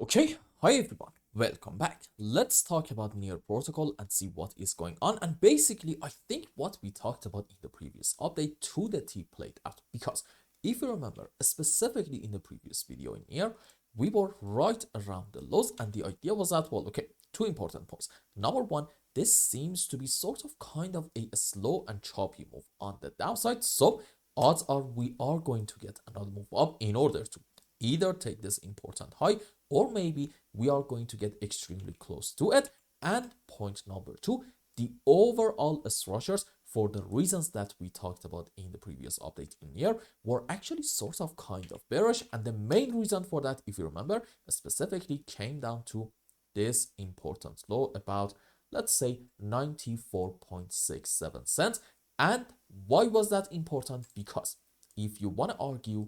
Okay, hi everyone, welcome back. Let's talk about Near Protocol and see what is going on. And basically, I think what we talked about in the previous update to the T played out. Because if you remember, specifically in the previous video in here, we were right around the lows, and the idea was that, well, okay, two important points. Number one, this seems to be sort of kind of a slow and choppy move on the downside. So odds are we are going to get another move up in order to either take this important high, or maybe we are going to get extremely close to it. And point number two, the overall structures, for the reasons that we talked about in the previous update in here, were actually sort of kind of bearish. And the main reason for that, if you remember, specifically came down to this important low about, let's say, 94.67 cents. And why was that important? Because if you want to argue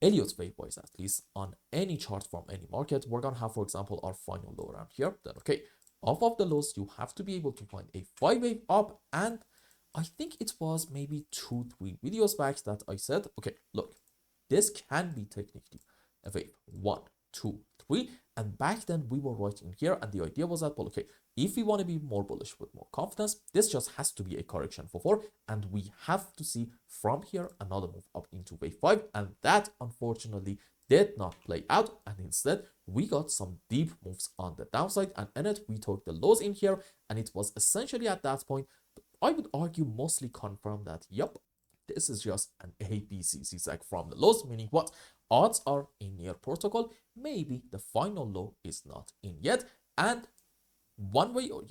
Elliott Wave wise, at least on any chart from any market, we're gonna have, for example, our final low around here. Then okay, off of the lows, you have to be able to find a 5 wave up. And I think it was maybe 2-3 videos back that I said, okay, look, this can be technically a wave 1, 2, 3. And back then we were right in here, and the idea was that, well, okay, if we want to be more bullish with more confidence, this just has to be a correction for 4, and we have to see from here another move up into wave 5. And that unfortunately did not play out, and instead we got some deep moves on the downside. And in it, we took the lows in here, and it was essentially at that point, I would argue, mostly confirmed that, yep, this is just an ABC zigzag from the lows, meaning what? Odds are in Near Protocol, maybe the final low is not in yet. And one way or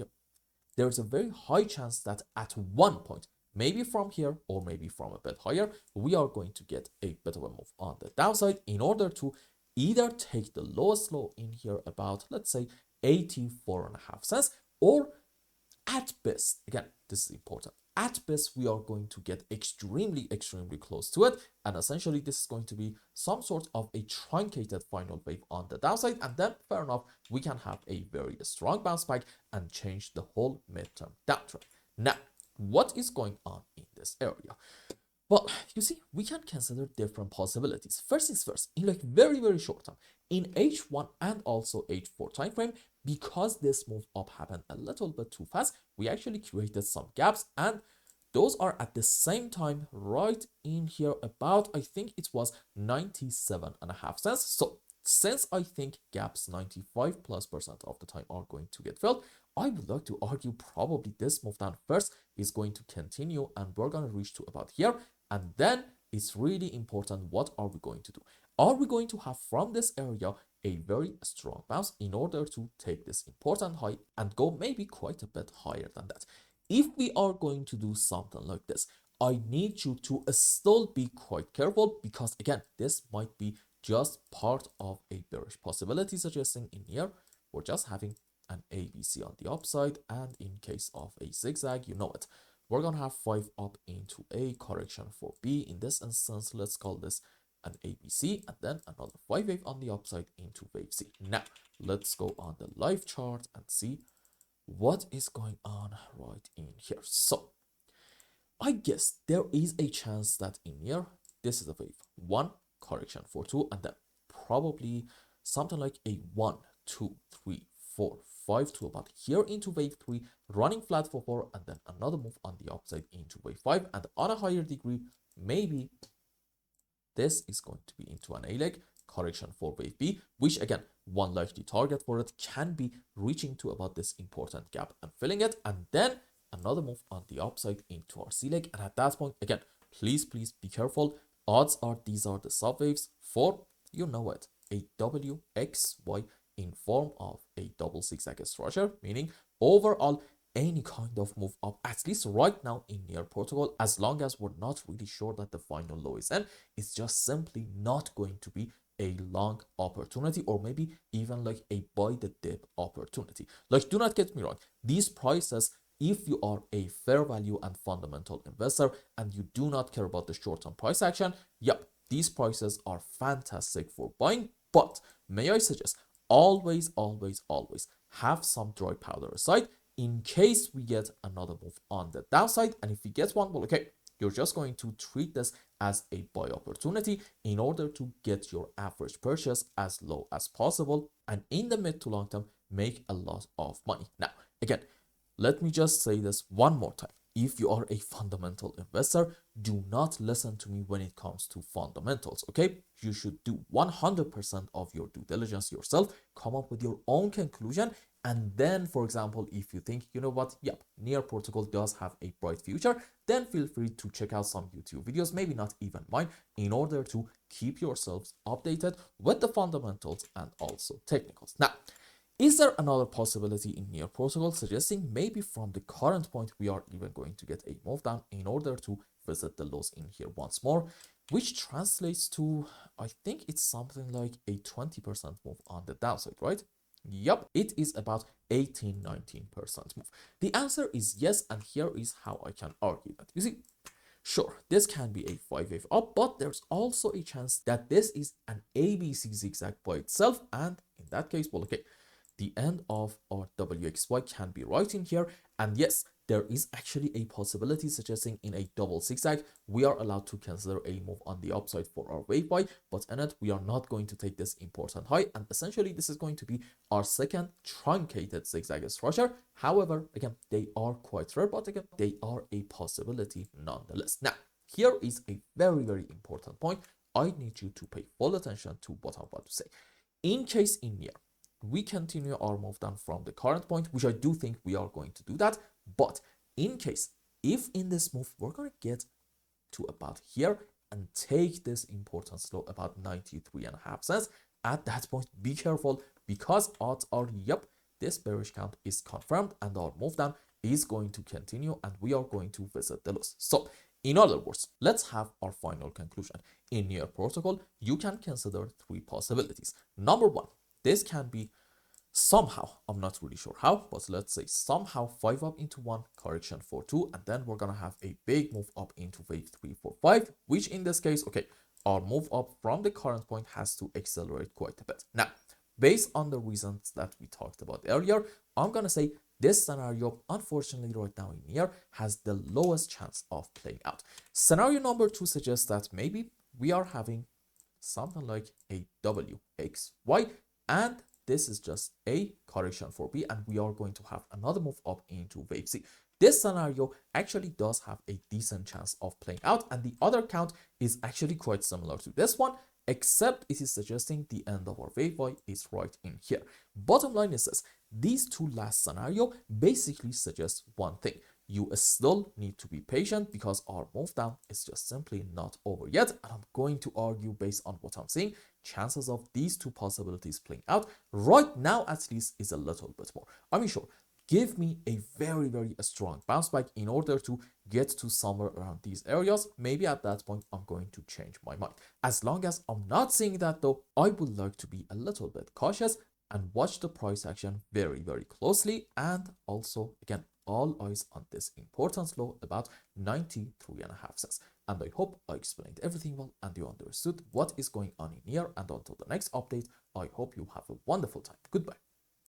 there's a very high chance that at one point, maybe from here or maybe from a bit higher, we are going to get a bit of a move on the downside in order to either take the lowest low in here about, let's say, 84.5 cents, or at best, again, this is important, at best we are going to get extremely close to it, and essentially this is going to be some sort of a truncated final wave on the downside. And then fair enough, we can have a very strong bounce back and change the whole midterm downtrend. Now, what is going on in this area? Well, you see, we can consider different possibilities. First things first, in like very short time, in H1 and also H4 time frame, because this move up happened a little bit too fast, we actually created some gaps, and those are at the same time right in here about, I think it was 97.5 cents. So since I think gaps 95+% of the time are going to get filled, I would like to argue probably this move down first is going to continue, and we're going to reach to about here. And then it's really important, what are we going to do? Are we going to have from this area a very strong bounce in order to take this important high and go maybe quite a bit higher than that? If we are going to do something like this, I need you to still be quite careful, because again, this might be just part of a bearish possibility, suggesting in here we're just having an ABC on the upside, and in case of a zigzag, you know it, we're gonna have 5 up into a correction for B. In this instance, let's call this an ABC, and then another 5 wave on the upside into wave C. Now let's go on the live chart and see what is going on right in here. So I guess there is a chance that in here, this is a wave 1, correction for 2, and then probably something like a 1, 2, 3, 4, 5 to about here into wave 3, running flat for 4, and then another move on the upside into wave 5. And on a higher degree, maybe this is going to be into an A-leg correction for wave B, which again, one likely target for it can be reaching to about this important gap and filling it, and then another move on the upside into our C leg. And at that point, again, please be careful. Odds are these are the subwaves for, you know it, a WXY in form of a double zigzag structure, meaning overall any kind of move up, at least right now in Near Protocol, as long as we're not really sure that the final low is in, it's just simply not going to be a long opportunity, or maybe even like a buy the dip opportunity. Like, do not get me wrong, these prices, if you are a fair value and fundamental investor and you do not care about the short-term price action, yep, these prices are fantastic for buying. But may I suggest, always have some dry powder aside in case we get another move on the downside. And if we get one, well, okay, You're just going to treat this as a buy opportunity in order to get your average purchase as low as possible, and in the mid to long term make a lot of money. Now again, let me just say this one more time. If you are a fundamental investor, do not listen to me when it comes to fundamentals, okay? You should do 100% of your due diligence yourself, come up with your own conclusion, and then, for example, if you think, you know what, yep, Near Protocol does have a bright future, then feel free to check out some YouTube videos, maybe not even mine, in order to keep yourselves updated with the fundamentals and also technicals. Now, is there another possibility in Near Protocol suggesting maybe from the current point we are even going to get a move down in order to visit the lows in here once more, which translates to, I think it's something like a 20% move on the downside, right? Yep, it is about 18-19% move. The answer is yes, and here is how I can argue that. You see, sure, this can be a 5-wave up, but there's also a chance that this is an ABC zigzag by itself, and in that case, well, okay, the end of our WXY can be right in here, and yes, there is actually a possibility suggesting in a double zigzag we are allowed to consider a move on the upside for our wave buy, but in it we are not going to take this important high, and essentially this is going to be our second truncated zigzag structure. However, again, they are quite rare, but again, they are a possibility nonetheless. Now, here is a very important point. I need you to pay full attention to what I'm about to say. In case in here we continue our move down from the current point, which I do think we are going to do that, but in case, if in this move we're going to get to about here and take this important low about 93.5 cents, at that point be careful, because odds are, yep, this bearish count is confirmed and our move down is going to continue and we are going to visit the lows. So in other words, let's have our final conclusion. In Near Protocol, you can consider three possibilities. Number one, this can be somehow, I'm not really sure how, but let's say somehow 5 up into 1, correction for 2, and then we're gonna have a big move up into wave 3, 4, 5, which in this case, okay, our move up from the current point has to accelerate quite a bit. Now, based on the reasons that we talked about earlier, I'm gonna say this scenario, unfortunately right now in here, has the lowest chance of playing out. Scenario number 2 suggests that maybe we are having something like a WXY, and this is just a correction for B, and we are going to have another move up into wave C. This scenario actually does have a decent chance of playing out, and the other count is actually quite similar to this one, except it is suggesting the end of our wave Y is right in here. Bottom line is this: these two last scenario basically suggest one thing. You still need to be patient because our move down is just simply not over yet, and I'm going to argue based on what I'm seeing, chances of these two possibilities playing out right now at least is a little bit more. I mean, sure, give me a very strong bounce back in order to get to somewhere around these areas. Maybe at that point I'm going to change my mind. As long as I'm not seeing that though, I would like to be a little bit cautious and watch the price action very closely, and also again, all eyes on this important low about 93.5 cents. And I hope I explained everything well and you understood what is going on in here, and until the next update, I hope you have a wonderful time. Goodbye.